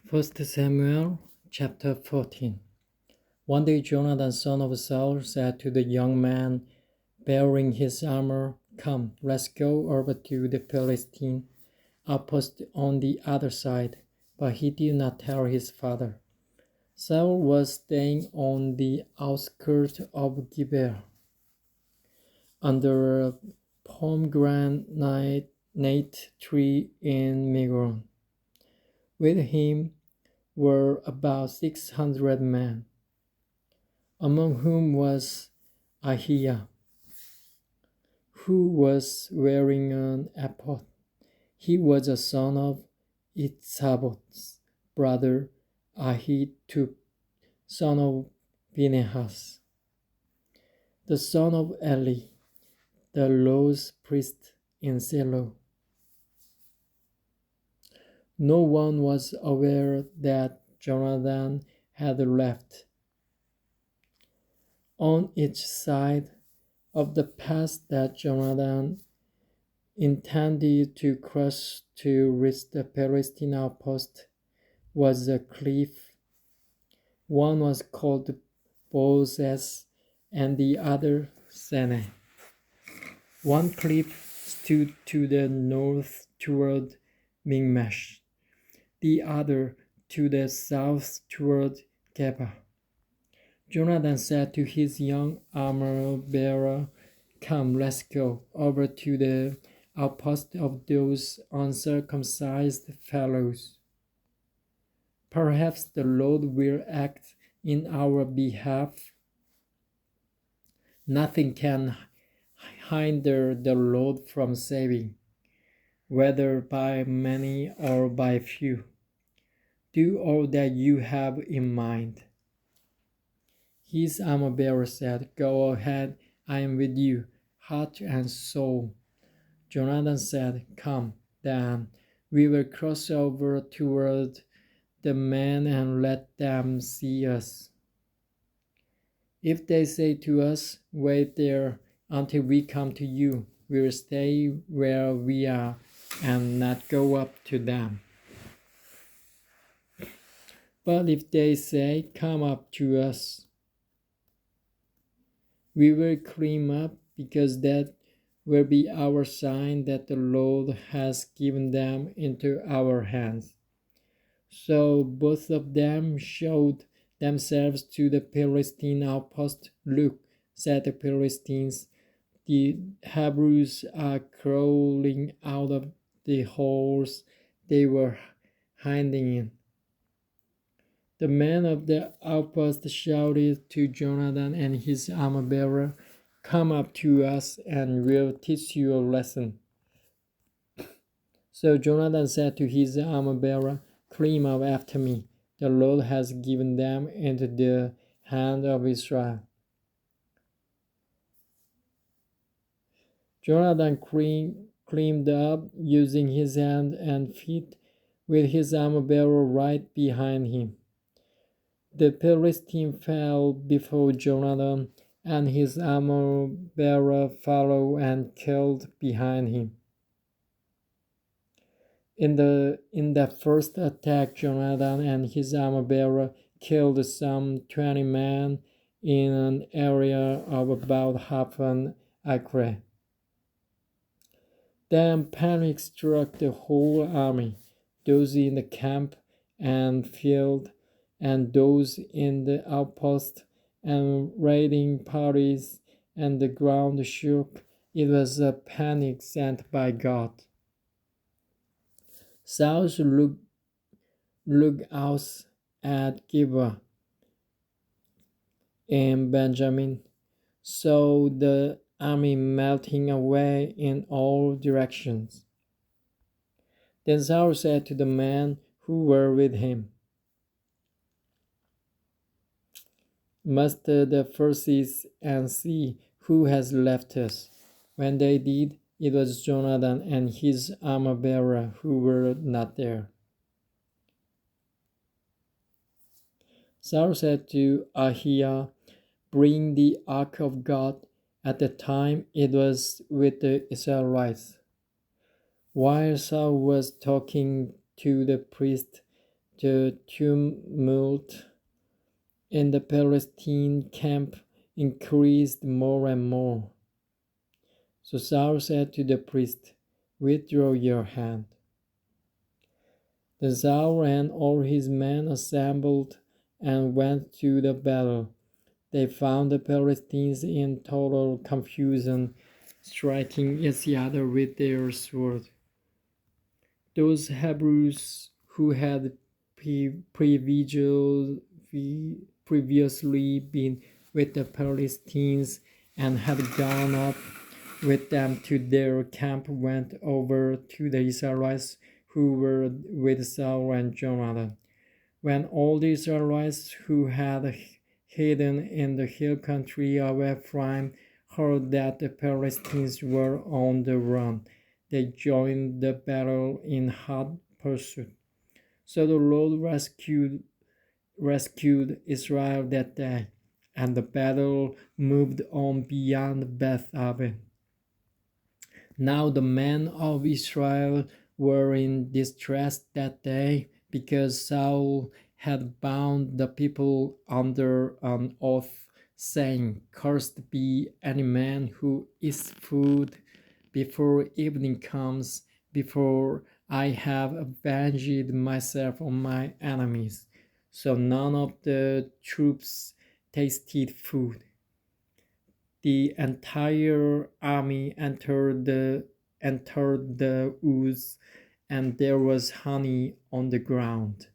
1 Samuel chapter 14. One day Jonathan son of Saul said to the young man bearing his armor, "Come, let's go over to the Philistine outpost on the other side." But he did not tell his father. Saul was staying on the outskirts of Gibeah, under a pomegranate tree in Migron. With him were about 600 men, among whom was Ahiah, who was wearing an ephod. He was a son of Itzabod's brother Ahitub, son of Phinehas, the son of Eli, the Lord's priest in Shiloh. No one was aware that Jonathan had left. On each side of the path that Jonathan intended to cross to reach the Philistine outpost was a cliff. One was called Bozez and the other Seneh. One cliff stood to the north toward Michmash, the other to the south toward Geba. Jonathan said to his young armor-bearer, "Come, let's go over to the outpost of those uncircumcised fellows. Perhaps the Lord will act in our behalf. Nothing can hinder the Lord from saving, whether by many or by few. Do all that you have in mind." His armor-bearer said, "Go ahead, I am with you, heart and soul." Jonathan said, "Come, then, we will cross over toward the men and let them see us. If they say to us, 'Wait there until we come to you,' we will stay where we are and not go up to them. But if they say, 'Come up to us,' we will climb up, because that will be our sign that the Lord has given them into our hands." So both of them showed themselves to the Philistine outpost. "Look," said the Philistines, "the Hebrews are crawling out of the holes they were hiding in." The men of the outpost shouted to Jonathan and his armor-bearer, "Come up to us and we'll teach you a lesson." So Jonathan said to his armor-bearer, "Climb up after me. The Lord has given them into the hand of Israel." Jonathan climbed up, using his hands and feet, with his armor-bearer right behind him. The Philistine fell before Jonathan, and his armor-bearer followed and killed behind him. In the first attack, Jonathan and his armor-bearer killed some 20 men in an area of about half an acre. Then panic struck the whole army, those in the camp and field, and those in the outpost and raiding parties, and the ground shook. It was a panic sent by God. Saul's lookouts at Gibeah in Benjamin saw the army melting away in all directions. Then Saul said to the men who were with him, "Muster the forces and see who has left us." When they did, it was Jonathan and his armor-bearer who were not there. Saul said to Ahiah, "Bring the ark of God." At the time it was with the Israelites. While Saul was talking to the priest, The tumult in the Palestine camp increased more and more. So Saul said to the priest, "Withdraw your hand." Then Saul and all his men assembled and went to the battle. They found the Philistines in total confusion, striking each other with their swords. Those Hebrews who had previously been with the Philistines and had gone up with them to their camp went over to the Israelites who were with Saul and Jonathan. When all the Israelites who had hidden in the hill country of Ephraim heard that the Philistines were on the run, they joined the battle in hot pursuit. So the Lord rescued Israel that day, and the battle moved on beyond Beth-aven. Now the men of Israel were in distress that day because Saul had bound the people under an oath, saying, "Cursed be any man who eats food before evening comes, before I have avenged myself on my enemies." So none of the troops tasted food. The entire army entered the woods, and there was honey on the ground.